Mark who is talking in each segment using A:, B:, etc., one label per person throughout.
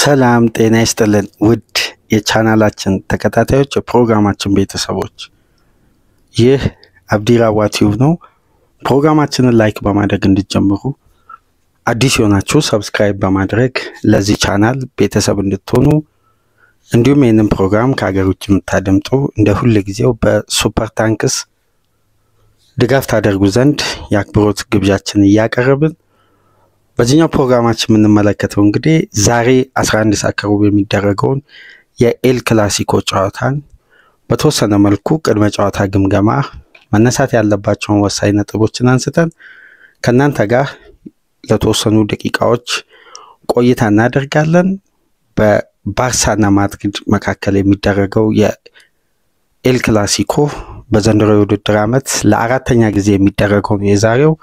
A: ሰላም ጤና ይስጥልን ውድ የቻናላችን ተከታታዮች የፕሮግራማችን ቤተሰቦች ይህ አብዲራዋ ቲዩብ ነው። ፕሮግራማችንን ላይክ በማድረግ እንድትጀምሩ አዲስ የሆናችሁ ሰብስክራይብ በማድረግ ለዚህ ቻናል ቤተሰብ እንድትሆኑ እንዲሁም ይህንን ፕሮግራም ከሀገር ውጭ የምታደምጡ እንደ ሁሉ ጊዜው በሱፐር ታንክስ ድጋፍ ታደርጉ ዘንድ የአክብሮት ግብዣችንን እያቀረብን በዚህኛው ፕሮግራማችን የምንመለከተው እንግዲህ ዛሬ 11 ሰዓት ከሩብ የሚደረገውን የኤል ክላሲኮ ጨዋታን በተወሰነ መልኩ ቅድመ ጨዋታ ግምገማ መነሳት ያለባቸውን ወሳኝ ነጥቦችን አንስተን ከናንተ ጋር ለተወሰኑ ደቂቃዎች ቆይታ እናደርጋለን። በባርሳና ማድሪድ መካከል የሚደረገው የኤል ክላሲኮ በዘንድሮ የውድድር ዓመት ለአራተኛ ጊዜ የሚደረገው የዛሬው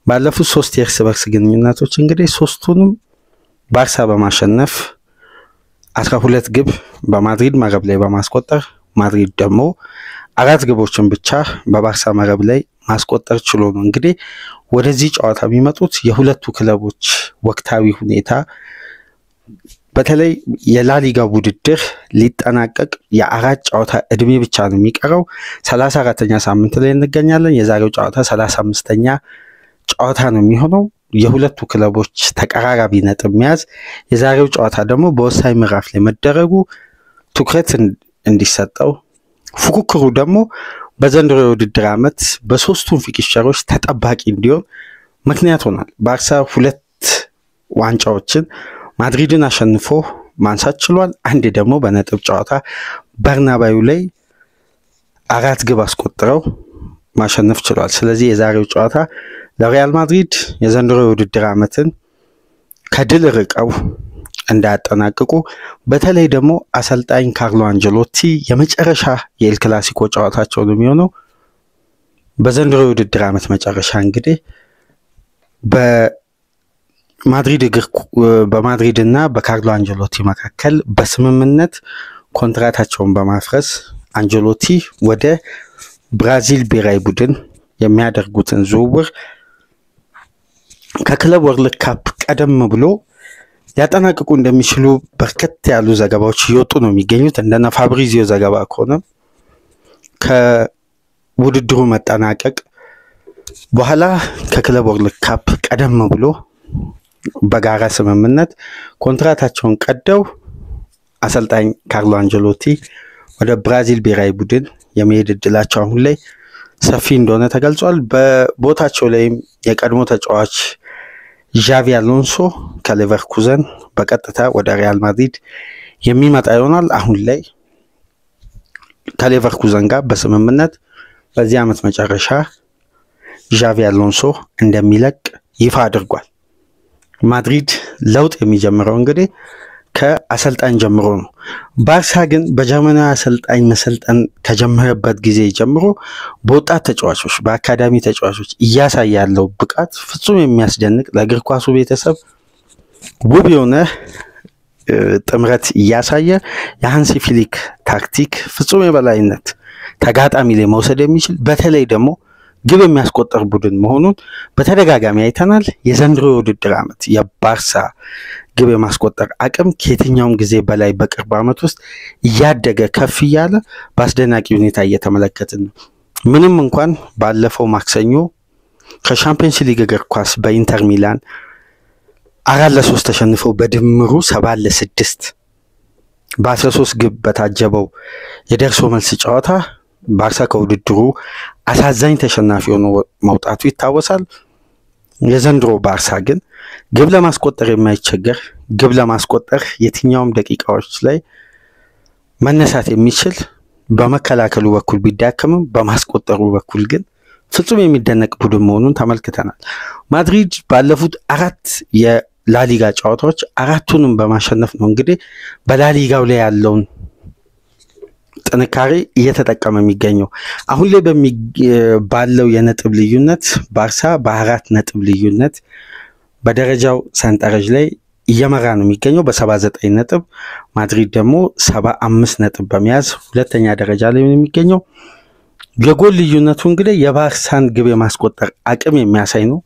A: ባለፉት 3 የእርስ በርስ ግንኙነቶች እንግዲህ ሶስቱንም ባርሳ በማሸነፍ 12 ግብ በማድሪድ መረብ ላይ በማስቆጠር ማድሪድ ደግሞ 4 ግቦችን ብቻ በባርሳ መረብ ላይ ማስቆጠር ችሎ ነው እንግዲህ ወደዚህ ጨዋታ የሚመጡት። የሁለቱ ክለቦች ወቅታዊ ሁኔታ በተለይ የላሊጋ ውድድር ሊጠናቀቅ የአራት ጨዋታ እድሜ ብቻ ነው የሚቀረው። 34ኛ ሳምንት ላይ እንገኛለን። የዛሬው ጨዋታ 35ኛ ጨዋታ ነው የሚሆነው። የሁለቱ ክለቦች ተቀራራቢ ነጥብ መያዝ የዛሬው ጨዋታ ደግሞ በወሳኝ ምዕራፍ ላይ መደረጉ ትኩረት እንዲሰጠው ፉክክሩ ደግሞ በዘንድሮ የውድድር ዓመት በሶስቱም ፊክስቸሮች ተጠባቂ እንዲሆን ምክንያት ሆኗል። ባርሳ 2 ዋንጫዎችን ማድሪድን አሸንፎ ማንሳት ችሏል። አንድ ደግሞ በነጥብ ጨዋታ በርናባዩ ላይ 4 ግብ አስቆጥረው ማሸነፍ ችሏል። ስለዚህ የዛሬው ጨዋታ ለሪያል ማድሪድ የዘንድሮ የውድድር ዓመትን ከድል ርቀው እንዳያጠናቅቁ በተለይ ደግሞ አሰልጣኝ ካርሎ አንጀሎቲ የመጨረሻ የኤል ክላሲኮ ጨዋታቸው ነው የሚሆነው። በዘንድሮ የውድድር ዓመት መጨረሻ እንግዲህ በማድሪድና በካርሎ አንጀሎቲ መካከል በስምምነት ኮንትራታቸውን በማፍረስ አንጀሎቲ ወደ ብራዚል ብሔራዊ ቡድን የሚያደርጉትን ዝውውር ከክለብ ወርልድ ካፕ ቀደም ብሎ ያጠናቅቁ እንደሚችሉ በርከት ያሉ ዘገባዎች እየወጡ ነው የሚገኙት። እንደነ ፋብሪዚዮ ዘገባ ከሆነ ከውድድሩ መጠናቀቅ በኋላ ከክለብ ወርልድ ካፕ ቀደም ብሎ በጋራ ስምምነት ኮንትራታቸውን ቀደው አሰልጣኝ ካርሎ አንጀሎቲ ወደ ብራዚል ብሔራዊ ቡድን የመሄድ እድላቸው አሁን ላይ ሰፊ እንደሆነ ተገልጿል። በቦታቸው ላይም የቀድሞ ተጫዋች ዣቪ አሎንሶ ከሌቨርኩዘን በቀጥታ ወደ ሪያል ማድሪድ የሚመጣ ይሆናል። አሁን ላይ ከሌቨርኩዘን ጋር በስምምነት በዚህ ዓመት መጨረሻ ዣቪ አሎንሶ እንደሚለቅ ይፋ አድርጓል። ማድሪድ ለውጥ የሚጀምረው እንግዲህ ከአሰልጣኝ ጀምሮ ነው። ባርሳ ግን በጀርመናዊ አሰልጣኝ መሰልጠን ከጀመረበት ጊዜ ጀምሮ በወጣት ተጫዋቾች በአካዳሚ ተጫዋቾች እያሳየ ያለው ብቃት ፍጹም የሚያስደንቅ ለእግር ኳሱ ቤተሰብ ውብ የሆነ ጥምረት እያሳየ የሃንሲ ፍሊክ ታክቲክ ፍጹም የበላይነት ተጋጣሚ ላይ መውሰድ የሚችል በተለይ ደግሞ ግብ የሚያስቆጥር ቡድን መሆኑን በተደጋጋሚ አይተናል። የዘንድሮ የውድድር ዓመት የባርሳ ግብ የማስቆጠር አቅም ከየትኛውም ጊዜ በላይ በቅርብ ዓመት ውስጥ እያደገ ከፍ እያለ በአስደናቂ ሁኔታ እየተመለከትን ነው። ምንም እንኳን ባለፈው ማክሰኞ ከሻምፒየንስ ሊግ እግር ኳስ በኢንተር ሚላን 4-3 ተሸንፈው በድምሩ 7-6 በ13 ግብ በታጀበው የደርሶ መልስ ጨዋታ ባርሳ ከውድድሩ አሳዛኝ ተሸናፊ ሆኖ መውጣቱ ይታወሳል። የዘንድሮ ባርሳ ግን ግብ ለማስቆጠር የማይቸገር ግብ ለማስቆጠር የትኛውም ደቂቃዎች ላይ መነሳት የሚችል በመከላከሉ በኩል ቢዳከምም በማስቆጠሩ በኩል ግን ፍጹም የሚደነቅ ቡድን መሆኑን ተመልክተናል። ማድሪድ ባለፉት 4 የላሊጋ ጨዋታዎች 4ቱንም በማሸነፍ ነው እንግዲህ በላሊጋው ላይ ያለውን ጥንካሬ እየተጠቀመ የሚገኘው። አሁን ላይ ባለው የነጥብ ልዩነት ባርሳ በ4 ነጥብ ልዩነት በደረጃው ሰንጠረዥ ላይ እየመራ ነው የሚገኘው በ79 ነጥብ። ማድሪድ ደግሞ 75 ነጥብ በመያዝ ሁለተኛ ደረጃ ላይ ነው የሚገኘው። የጎል ልዩነቱ እንግዲህ የባርሳን ግብ የማስቆጠር አቅም የሚያሳይ ነው።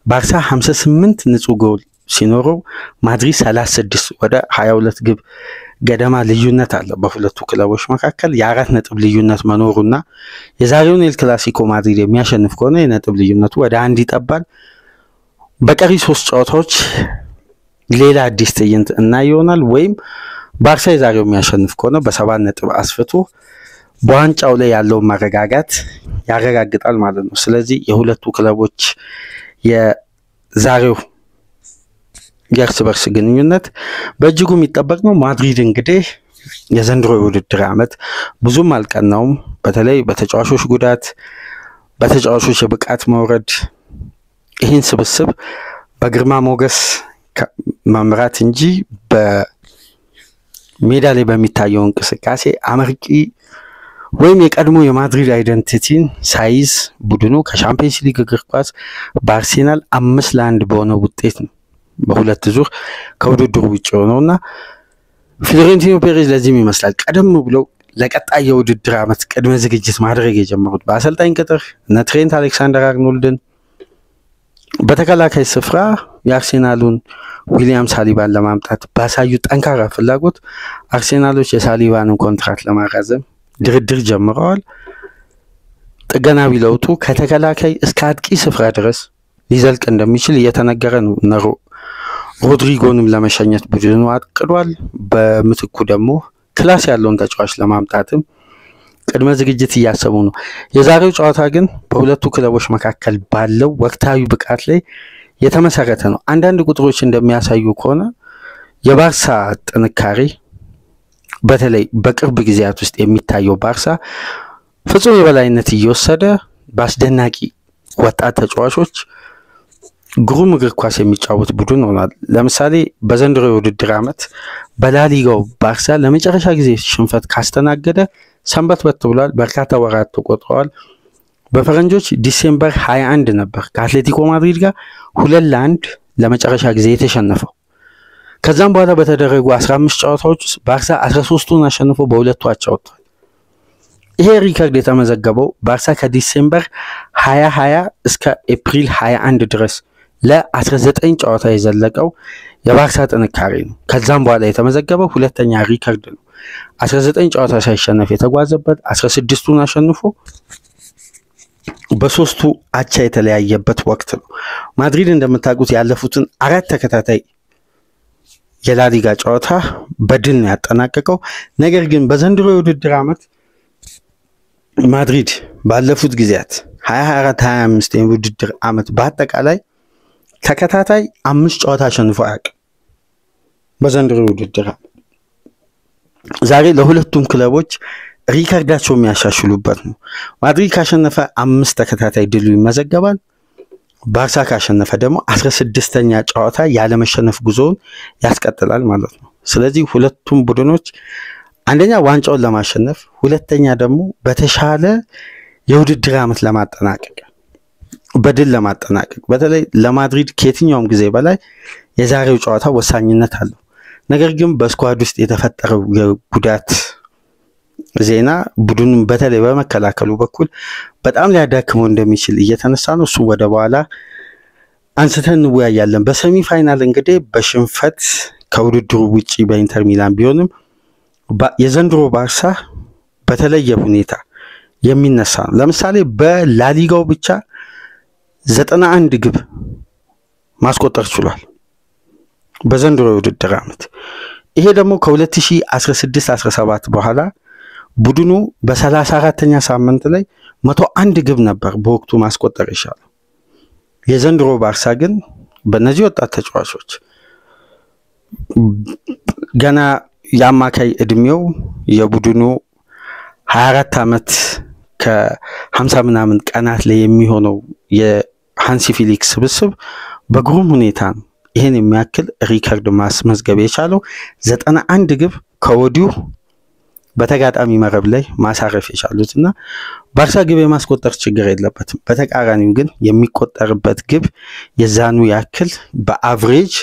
A: ባርሳ 58 ንጹህ ጎል ሲኖረው ማድሪድ 36 ወደ 22 ግብ ገደማ ልዩነት አለ በሁለቱ ክለቦች መካከል የአራት ነጥብ ልዩነት መኖሩና የዛሬውን ኤል ክላሲኮ ማድሪድ የሚያሸንፍ ከሆነ የነጥብ ልዩነቱ ወደ 1 ይጠባል። በቀሪ 3 ጨዋታዎች ሌላ አዲስ ትዕይንት እና ይሆናል ወይም ባርሳ የዛሬው የሚያሸንፍ ከሆነ በ7 ነጥብ አስፍቶ በዋንጫው ላይ ያለው ማረጋጋት ያረጋግጣል ማለት ነው። ስለዚህ የሁለቱ ክለቦች የዛሬው የእርስ በርስ ግንኙነት በእጅጉ የሚጠበቅ ነው። ማድሪድ እንግዲህ የዘንድሮ የውድድር ዓመት ብዙም አልቀናውም። በተለይ በተጫዋቾች ጉዳት፣ በተጫዋቾች የብቃት መውረድ ይህን ስብስብ በግርማ ሞገስ መምራት እንጂ በሜዳ ላይ በሚታየው እንቅስቃሴ አመርቂ ወይም የቀድሞ የማድሪድ አይደንቲቲን ሳይዝ ቡድኑ ከሻምፒየንስ ሊግ እግር ኳስ በአርሴናል 5-1 በሆነ ውጤት ነው በሁለት ዙር ከውድድሩ ውጭ ሆነውና ፍሎሬንቲኖ ፔሬዝ ለዚህም ይመስላል ቀደም ብለው ለቀጣይ የውድድር ዓመት ቅድመ ዝግጅት ማድረግ የጀመሩት በአሰልጣኝ ቅጥር ትሬንት አሌክሳንደር-አርኖልድን በተከላካይ ስፍራ የአርሴናሉን ዊሊያም ሳሊባን ለማምጣት ባሳዩ ጠንካራ ፍላጎት አርሴናሎች የሳሊባንን ኮንትራክት ለማራዘም ድርድር ጀምረዋል። ጥገናዊ ለውጡ ከተከላካይ እስከ አጥቂ ስፍራ ድረስ ሊዘልቅ እንደሚችል እየተነገረ ነው። ሮድሪጎንም ለመሸኘት ቡድኑ አቅዷል። በምትኩ ደግሞ ክላስ ያለውን ተጫዋች ለማምጣትም ቅድመ ዝግጅት እያሰቡ ነው። የዛሬው ጨዋታ ግን በሁለቱ ክለቦች መካከል ባለው ወቅታዊ ብቃት ላይ የተመሰረተ ነው። አንዳንድ ቁጥሮች እንደሚያሳዩ ከሆነ የባርሳ ጥንካሬ በተለይ በቅርብ ጊዜያት ውስጥ የሚታየው ባርሳ ፍጹም የበላይነት እየወሰደ በአስደናቂ ወጣት ተጫዋቾች ግሩም እግር ኳስ የሚጫወት ቡድን ሆኗል። ለምሳሌ በዘንድሮ የውድድር ዓመት በላሊጋው ባርሳ ለመጨረሻ ጊዜ ሽንፈት ካስተናገደ ሰንበትበት ብሏል። በርካታ ወራት ተቆጥረዋል። በፈረንጆች ዲሴምበር 21 ነበር ከአትሌቲኮ ማድሪድ ጋር 2-1 ለመጨረሻ ጊዜ የተሸነፈው። ከዛም በኋላ በተደረጉ 15 ጨዋታዎች ውስጥ ባርሳ 13ቱን አሸንፎ በሁለቱ አቻ ወጥቷል። ይሄ ሪከርድ የተመዘገበው ባርሳ ከዲሴምበር 2020 እስከ ኤፕሪል 21 ድረስ ለ19 ጨዋታ የዘለቀው የባርሳ ጥንካሬ ነው። ከዛም በኋላ የተመዘገበው ሁለተኛ ሪከርድ ነው። 19 ጨዋታ ሳይሸነፍ የተጓዘበት 16ቱን አሸንፎ በሶስቱ አቻ የተለያየበት ወቅት ነው። ማድሪድ እንደምታውቁት ያለፉትን 4 ተከታታይ የላሊጋ ጨዋታ በድል ነው ያጠናቀቀው። ነገር ግን በዘንድሮ የውድድር ዓመት ማድሪድ ባለፉት ጊዜያት 2024-25 የውድድር ዓመት በአጠቃላይ ተከታታይ 5 ጨዋታ አሸንፎ አያውቅም። በዘንድሮ የውድድር ዓመት ዛሬ ለሁለቱም ክለቦች ሪከርዳቸው የሚያሻሽሉበት ነው። ማድሪድ ካሸነፈ 5 ተከታታይ ድል ይመዘገባል። ባርሳ ካሸነፈ ደግሞ 16ኛ ጨዋታ ያለ መሸነፍ ጉዞውን ያስቀጥላል ማለት ነው። ስለዚህ ሁለቱም ቡድኖች አንደኛ ዋንጫውን ለማሸነፍ፣ ሁለተኛ ደግሞ በተሻለ የውድድር ዓመት ለማጠናቀቅ በድል ለማጠናቀቅ በተለይ ለማድሪድ ከየትኛውም ጊዜ በላይ የዛሬው ጨዋታ ወሳኝነት አለው። ነገር ግን በስኳድ ውስጥ የተፈጠረው የጉዳት ዜና ቡድኑን በተለይ በመከላከሉ በኩል በጣም ሊያዳክመው እንደሚችል እየተነሳ ነው። እሱ ወደ በኋላ አንስተን እንወያያለን። በሰሚ ፋይናል እንግዲህ በሽንፈት ከውድድሩ ውጪ በኢንተር ሚላን ቢሆንም የዘንድሮ ባርሳ በተለየ ሁኔታ የሚነሳ ነው። ለምሳሌ በላሊጋው ብቻ 91 ግብ ማስቆጠር ችሏል በዘንድሮ የውድድር ዓመት። ይሄ ደግሞ ከ2016-17 በኋላ ቡድኑ በ34ኛ ሳምንት ላይ 101 ግብ ነበር በወቅቱ ማስቆጠር ይቻላል። የዘንድሮ ባርሳ ግን በእነዚህ ወጣት ተጫዋቾች ገና የአማካይ እድሜው የቡድኑ 24 ዓመት ከ50 ምናምን ቀናት ላይ የሚሆነው የሃንሲ ፊሊክ ስብስብ በግሩም ሁኔታ ነው ይሄን የሚያክል ሪከርድ ማስመዝገብ የቻለው። 91 ግብ ከወዲሁ በተጋጣሚ መረብ ላይ ማሳረፍ የቻሉትና ባርሳ ግብ የማስቆጠር ችግር የለበትም። በተቃራኒው ግን የሚቆጠርበት ግብ የዛኑ ያክል በአቨሬጅ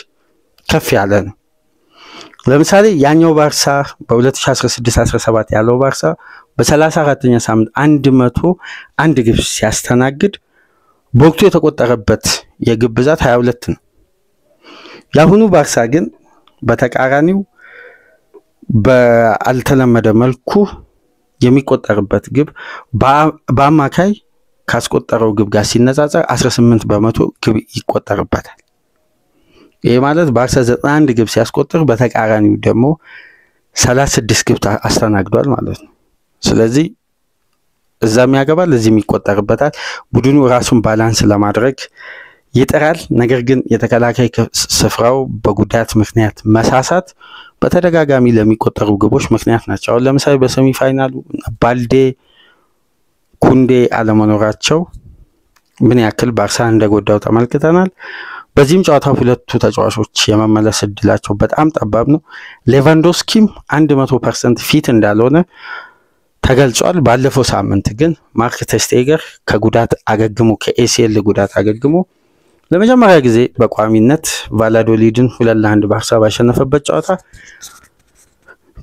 A: ከፍ ያለ ነው። ለምሳሌ ያኛው ባርሳ በ2016-17 ያለው ባርሳ በ34ኛ ሳምንት 101 ግብ ሲያስተናግድ በወቅቱ የተቆጠረበት የግብ ብዛት 22 ነው። ያሁኑ ባርሳ ግን በተቃራኒው በአልተለመደ መልኩ የሚቆጠርበት ግብ በአማካይ ካስቆጠረው ግብ ጋር ሲነጻጸር 18% ግብ ይቆጠርበታል። ይሄ ማለት ባርሳ 91 ግብ ሲያስቆጥር በተቃራኒው ደግሞ 36 ግብ አስተናግዷል ማለት ነው። ስለዚህ እዛም ያገባል እዚህም ይቆጠርበታል። ቡድኑ ራሱን ባላንስ ለማድረግ ይጥራል። ነገር ግን የተከላካይ ስፍራው በጉዳት ምክንያት መሳሳት በተደጋጋሚ ለሚቆጠሩ ግቦች ምክንያት ናቸው። አሁን ለምሳሌ በሰሚ ፋይናሉ ባልዴ ኩንዴ አለመኖራቸው ምን ያክል ባርሳን እንደጎዳው ተመልክተናል። በዚህም ጨዋታ ሁለቱ ተጫዋቾች የመመለስ እድላቸው በጣም ጠባብ ነው። ሌቫንዶስኪም 100% ፊት እንዳልሆነ ተገልጿል። ባለፈው ሳምንት ግን ማርክ ቴስቴገር ከጉዳት አገግሞ ከኤሲኤል ጉዳት አገግሞ ለመጀመሪያ ጊዜ በቋሚነት ቫላዶሊድን 2-1 ባርሳ ባሸነፈበት ጨዋታ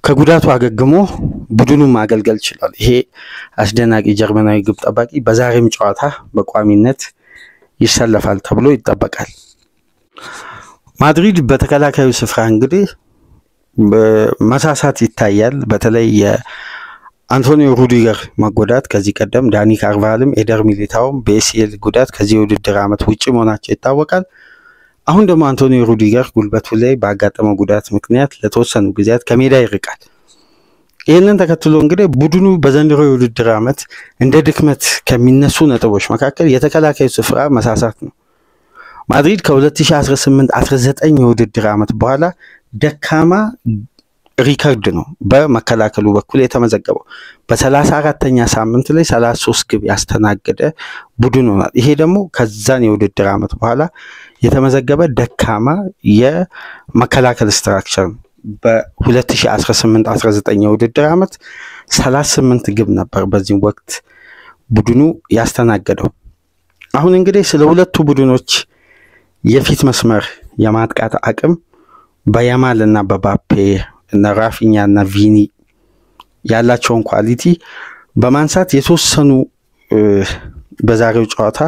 A: ከጉዳቱ አገግሞ ቡድኑን ማገልገል ችሏል። ይሄ አስደናቂ ጀርመናዊ ግብ ጠባቂ በዛሬም ጨዋታ በቋሚነት ይሰለፋል ተብሎ ይጠበቃል። ማድሪድ በተከላካዩ ስፍራ እንግዲህ መሳሳት ይታያል። በተለይ የአንቶኒዮ ሩዲገር መጎዳት ከዚህ ቀደም ዳኒ ካርቫልም ኤደር ሚሊታውም በኤሲኤል ጉዳት ከዚህ ውድድር ዓመት ውጪ መሆናቸው ይታወቃል። አሁን ደግሞ አንቶኒዮ ሩዲገር ጉልበቱ ላይ ባጋጠመው ጉዳት ምክንያት ለተወሰኑ ጊዜያት ከሜዳ ይርቃል። ይህንን ተከትሎ እንግዲህ ቡድኑ በዘንድሮ የውድድር ዓመት እንደ ድክመት ከሚነሱ ነጥቦች መካከል የተከላካዩ ስፍራ መሳሳት ነው። ማድሪድ ከ2018-19 የውድድር ዓመት በኋላ ደካማ ሪከርድ ነው በመከላከሉ በኩል የተመዘገበው። በ34ኛ ሳምንት ላይ 33 ግብ ያስተናገደ ቡድን ሆኗል። ይሄ ደግሞ ከዛን የውድድር ዓመት በኋላ የተመዘገበ ደካማ የመከላከል ስትራክቸር ነው። በ2018-19 የውድድር ዓመት 38 ግብ ነበር በዚህ ወቅት ቡድኑ ያስተናገደው። አሁን እንግዲህ ስለ ሁለቱ ቡድኖች የፊት መስመር የማጥቃት አቅም በያማል እና በባፔ እና ራፊኛ እና ቪኒ ያላቸውን ኳሊቲ በማንሳት የተወሰኑ በዛሬው ጨዋታ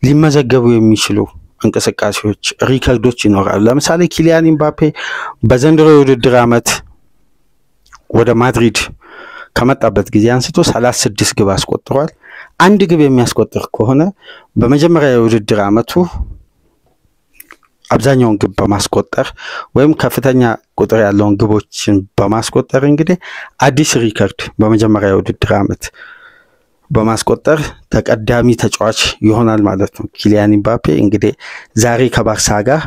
A: ሊመዘገቡ የሚችሉ እንቅስቃሴዎች ሪከርዶች ይኖራሉ። ለምሳሌ ኪሊያን ኤምባፔ በዘንድሮ የውድድር ዓመት ወደ ማድሪድ ከመጣበት ጊዜ አንስቶ 36 ግብ አስቆጥሯል። አንድ ግብ የሚያስቆጥር ከሆነ በመጀመሪያ የውድድር ዓመቱ አብዛኛውን ግብ በማስቆጠር ወይም ከፍተኛ ቁጥር ያለውን ግቦችን በማስቆጠር እንግዲህ አዲስ ሪከርድ በመጀመሪያ የውድድር ዓመት በማስቆጠር ተቀዳሚ ተጫዋች ይሆናል ማለት ነው። ኪሊያን ኤምባፔ እንግዲህ ዛሬ ከባርሳ ጋር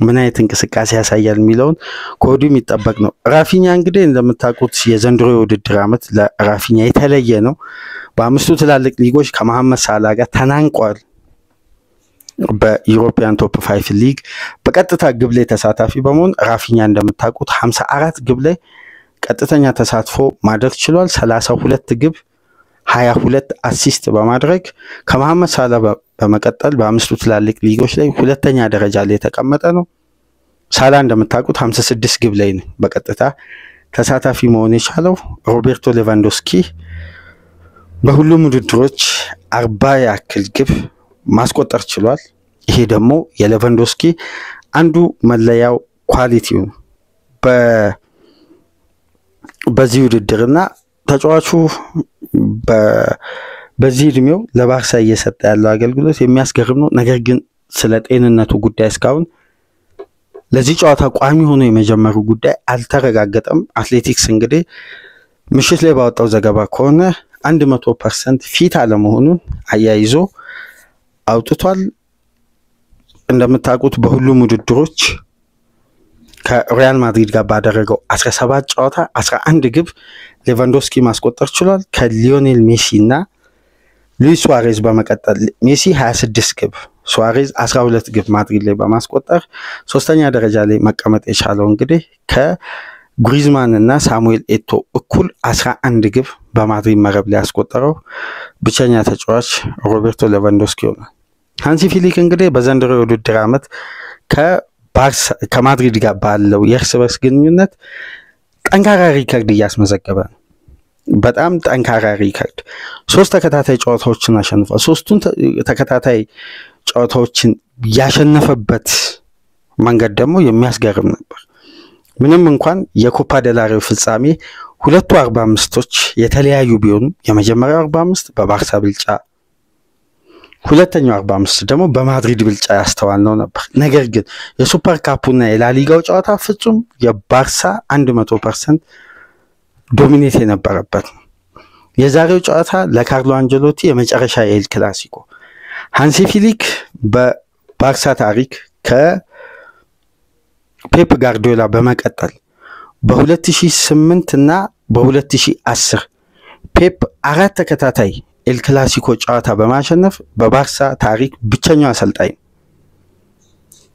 A: ምን አይነት እንቅስቃሴ ያሳያል የሚለውን ከወዲሁ የሚጠበቅ ነው። ራፊኛ እንግዲህ እንደምታውቁት የዘንድሮ የውድድር ዓመት ለራፊኛ የተለየ ነው። በአምስቱ ትላልቅ ሊጎች ከመሐመድ ሳላ ጋር ተናንቋል። በዩሮፒያን ቶፕ 5 ሊግ በቀጥታ ግብ ላይ ተሳታፊ በመሆን ራፊኛ እንደምታውቁት 54 ግብ ላይ ቀጥተኛ ተሳትፎ ማድረግ ችሏል። 32 ግብ 22 አሲስት በማድረግ ከመሐመድ ሳላ በመቀጠል በአምስቱ ትላልቅ ሊጎች ላይ ሁለተኛ ደረጃ ላይ የተቀመጠ ነው። ሳላ እንደምታውቁት 56 ግብ ላይ ነው በቀጥታ ተሳታፊ መሆን የቻለው። ሮቤርቶ ሌቫንዶስኪ በሁሉም ውድድሮች 40 ያክል ግብ ማስቆጠር ችሏል። ይሄ ደግሞ የሌቫንዶስኪ አንዱ መለያው ኳሊቲው በዚህ ውድድርና ተጫዋቹ በዚህ እድሜው ለባርሳ እየሰጠ ያለው አገልግሎት የሚያስገርም ነው። ነገር ግን ስለ ጤንነቱ ጉዳይ እስካሁን ለዚህ ጨዋታ ቋሚ ሆኖ የመጀመሩ ጉዳይ አልተረጋገጠም። አትሌቲክስ እንግዲህ ምሽት ላይ ባወጣው ዘገባ ከሆነ 100% ፊት አለመሆኑን አያይዞ አውጥቷል። እንደምታውቁት በሁሉም ውድድሮች ከሪያል ማድሪድ ጋር ባደረገው 17 ጨዋታ 11 ግብ ሌቫንዶስኪ ማስቆጠር ችሏል። ከሊዮኔል ሜሲ እና ሉዊስ ሱዋሬዝ በመቀጠል ሜሲ 26 ግብ፣ ሱዋሬዝ 12 ግብ ማድሪድ ላይ በማስቆጠር ሶስተኛ ደረጃ ላይ መቀመጥ የቻለው እንግዲህ ከግሪዝማን እና ሳሙኤል ኤቶ እኩል 11 ግብ በማድሪድ መረብ ላይ ያስቆጠረው ብቸኛ ተጫዋች ሮቤርቶ ሌቫንዶስኪ ሆኗል። ሃንሲ ፊሊክ እንግዲህ በዘንድሮ የውድድር ዓመት ከማድሪድ ጋር ባለው የእርስ በርስ ግንኙነት ጠንካራ ሪከርድ እያስመዘገበ ነው። በጣም ጠንካራ ሪከርድ 3 ተከታታይ ጨዋታዎችን አሸንፏል። 3ቱን ተከታታይ ጨዋታዎችን ያሸነፈበት መንገድ ደግሞ የሚያስገርም ነበር። ምንም እንኳን የኮፓ ደላሬው ፍጻሜ ሁለቱ 45ቶች የተለያዩ ቢሆኑ የመጀመሪያው 45 በባርሳ ብልጫ፣ ሁለተኛው 45 ደግሞ በማድሪድ ብልጫ ያስተዋልነው ነበር። ነገር ግን የሱፐር ካፑና የላሊጋው ጨዋታ ፍጹም የባርሳ 100% ዶሚኔት የነበረበት ነው። የዛሬው ጨዋታ ለካርሎ አንጀሎቲ የመጨረሻ የኤል ክላሲኮ። ሃንሲ ፍሊክ በባርሳ ታሪክ ከፔፕ ጋርዲዮላ በመቀጠል በ2008 እና በ2010 ፔፕ 4 ተከታታይ ኤል ክላሲኮ ጨዋታ በማሸነፍ በባርሳ ታሪክ ብቸኛው አሰልጣኝ።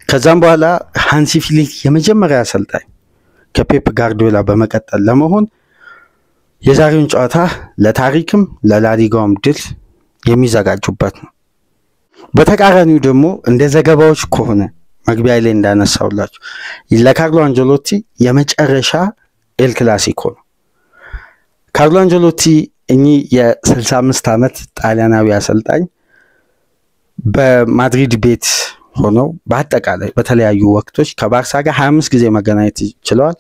A: ከዛም በኋላ ሃንሲ ፍሊክ የመጀመሪያ አሰልጣኝ ከፔፕ ጋርዲዮላ በመቀጠል ለመሆን የዛሬውን ጨዋታ ለታሪክም ለላሊጋውም ድል የሚዘጋጁበት ነው። በተቃራኒው ደግሞ እንደ ዘገባዎች ከሆነ መግቢያ ላይ እንዳነሳውላችሁ ለካርሎ አንጀሎቲ የመጨረሻ ኤል ክላሲኮ ነው። ካርሎ አንጀሎቲ እኚህ የ65 ዓመት ጣሊያናዊ አሰልጣኝ በማድሪድ ቤት ሆነው በአጠቃላይ በተለያዩ ወቅቶች ከባርሳ ጋር 25 ጊዜ መገናኘት ችለዋል።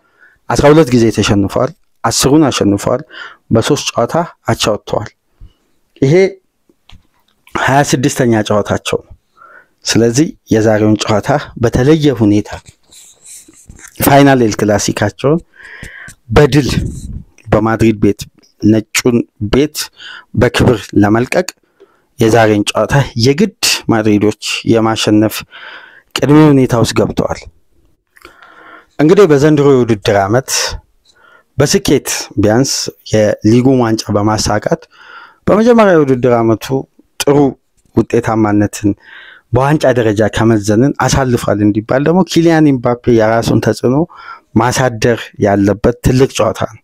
A: 12 ጊዜ ተሸንፈዋል፣ 10ን አሸንፈዋል፣ በ3 ጨዋታ አቻ ወጥተዋል። ይሄ 26ኛ ጨዋታቸው ነው። ስለዚህ የዛሬውን ጨዋታ በተለየ ሁኔታ ፋይናል ኤል ክላሲካቸውን በድል በማድሪድ ቤት ነጩን ቤት በክብር ለመልቀቅ የዛሬን ጨዋታ የግድ ማድሪዶች የማሸነፍ ቅድመ ሁኔታ ውስጥ ገብተዋል። እንግዲህ በዘንድሮ የውድድር ዓመት በስኬት ቢያንስ የሊጉን ዋንጫ በማሳካት በመጀመሪያ የውድድር ዓመቱ ጥሩ ውጤታማነትን በዋንጫ ደረጃ ከመዘንን አሳልፏል እንዲባል ደግሞ ኪሊያን ኤምባፔ የራሱን ተጽዕኖ ማሳደር ያለበት ትልቅ ጨዋታ ነው።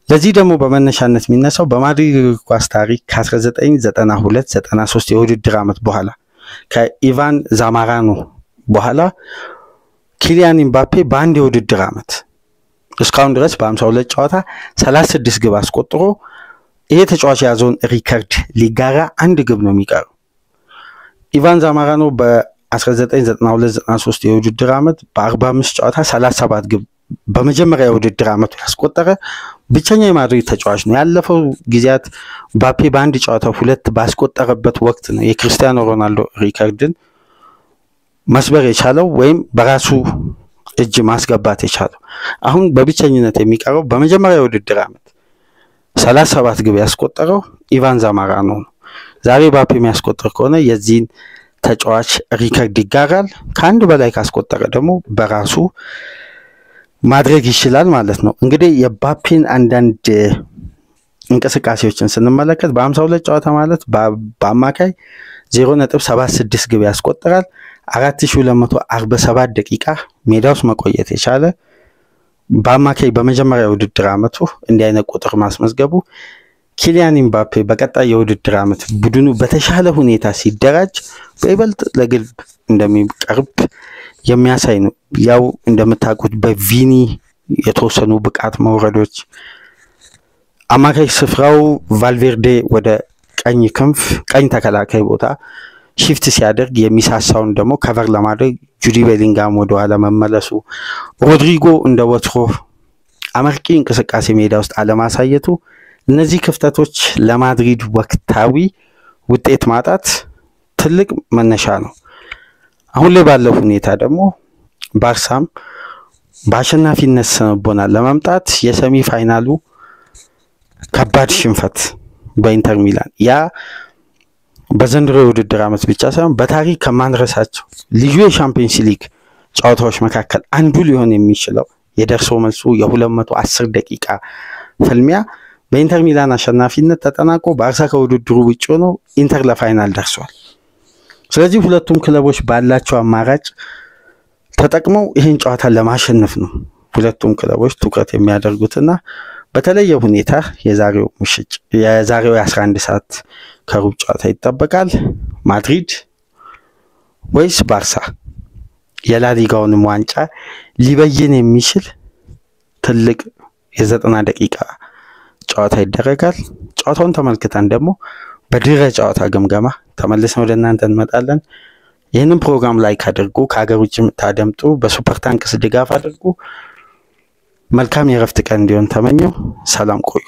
A: ለዚህ ደግሞ በመነሻነት የሚነሳው በማድሪድ ኳስ ታሪክ ከ1992-93 የውድድር ዓመት በኋላ ከኢቫን ዛማራኖ በኋላ ኪሊያን ኤምባፔ በአንድ የውድድር ዓመት እስካሁን ድረስ በ52 ጨዋታ 36 ግብ አስቆጥሮ ይሄ ተጫዋች ያዘውን ሪከርድ ሊጋራ አንድ ግብ ነው የሚቀረው። ኢቫን ዛማራኖ በ1992-93 የውድድር ዓመት በ45 ጨዋታ 37 ግብ በመጀመሪያ የውድድር ዓመቱ ያስቆጠረ ብቸኛ የማድሪድ ተጫዋች ነው። ያለፈው ጊዜያት ባፔ በአንድ ጨዋታ 2 ባስቆጠረበት ወቅት ነው የክርስቲያኖ ሮናልዶ ሪከርድን መስበር የቻለው ወይም በራሱ እጅ ማስገባት የቻለው። አሁን በብቸኝነት የሚቀረው በመጀመሪያ የውድድር ዓመት 37 ግብ ያስቆጠረው ኢቫን ዛማራኖ ነው። ዛሬ ባፔ የሚያስቆጥር ከሆነ የዚህን ተጫዋች ሪከርድ ይጋራል። ከአንድ በላይ ካስቆጠረ ደግሞ በራሱ ማድረግ ይችላል ማለት ነው። እንግዲህ የባፔን አንዳንድ እንቅስቃሴዎችን ስንመለከት በ52 ጨዋታ ማለት በአማካይ 0.76 ግብ ያስቆጥራል። 4247 ደቂቃ ሜዳ ውስጥ መቆየት የቻለ በአማካይ በመጀመሪያ የውድድር ዓመቱ እንዲህ አይነት ቁጥር ማስመዝገቡ ኪሊያን ኤምባፔ በቀጣይ የውድድር ዓመት ቡድኑ በተሻለ ሁኔታ ሲደራጅ በይበልጥ ለግብ እንደሚቀርብ የሚያሳይ ነው። ያው እንደምታውቁት በቪኒ የተወሰኑ ብቃት መውረዶች አማካይ ስፍራው ቫልቬርዴ ወደ ቀኝ ክንፍ ቀኝ ተከላካይ ቦታ ሺፍት ሲያደርግ የሚሳሳውን ደግሞ ከቨር ለማድረግ ጁዲ ቤሊንጋም ወደ ኋላ መመለሱ፣ ሮድሪጎ እንደ ወትሮ አመርቂ እንቅስቃሴ ሜዳ ውስጥ አለማሳየቱ እነዚህ ክፍተቶች ለማድሪድ ወቅታዊ ውጤት ማጣት ትልቅ መነሻ ነው። አሁን ላይ ባለው ሁኔታ ደግሞ ባርሳም በአሸናፊነት ሰንቦናል ለማምጣት የሰሚ ፋይናሉ ከባድ ሽንፈት በኢንተር ሚላን ያ በዘንድሮ የውድድር ዓመት ብቻ ሳይሆን በታሪክ ከማንረሳቸው ልዩ የሻምፒዮንስ ሊግ ጨዋታዎች መካከል አንዱ ሊሆን የሚችለው የደርሶ መልሱ የ210 ደቂቃ ፍልሚያ በኢንተር ሚላን አሸናፊነት ተጠናቆ ባርሳ ከውድድሩ ውጭ ሆኖ ኢንተር ለፋይናል ደርሷል። ስለዚህ ሁለቱም ክለቦች ባላቸው አማራጭ ተጠቅመው ይህን ጨዋታ ለማሸነፍ ነው ሁለቱም ክለቦች ትኩረት የሚያደርጉትና በተለየ ሁኔታ የዛሬው 11 ሰዓት ከሩብ ጨዋታ ይጠበቃል። ማድሪድ ወይስ ባርሳ የላሊጋውን ዋንጫ ሊበይን የሚችል ትልቅ የ90 ደቂቃ ጨዋታ ይደረጋል። ጨዋታውን ተመልክተን ደግሞ በድረ ጨዋታ ግምገማ ተመልሰን ወደ እናንተ እንመጣለን። ይህንን ፕሮግራም ላይክ አድርጉ። ከሀገር ውጭ የምታደምጡ በሱፐር ታንክስ ድጋፍ አድርጉ። መልካም የረፍት ቀን እንዲሆን ተመኘው። ሰላም ቆዩ።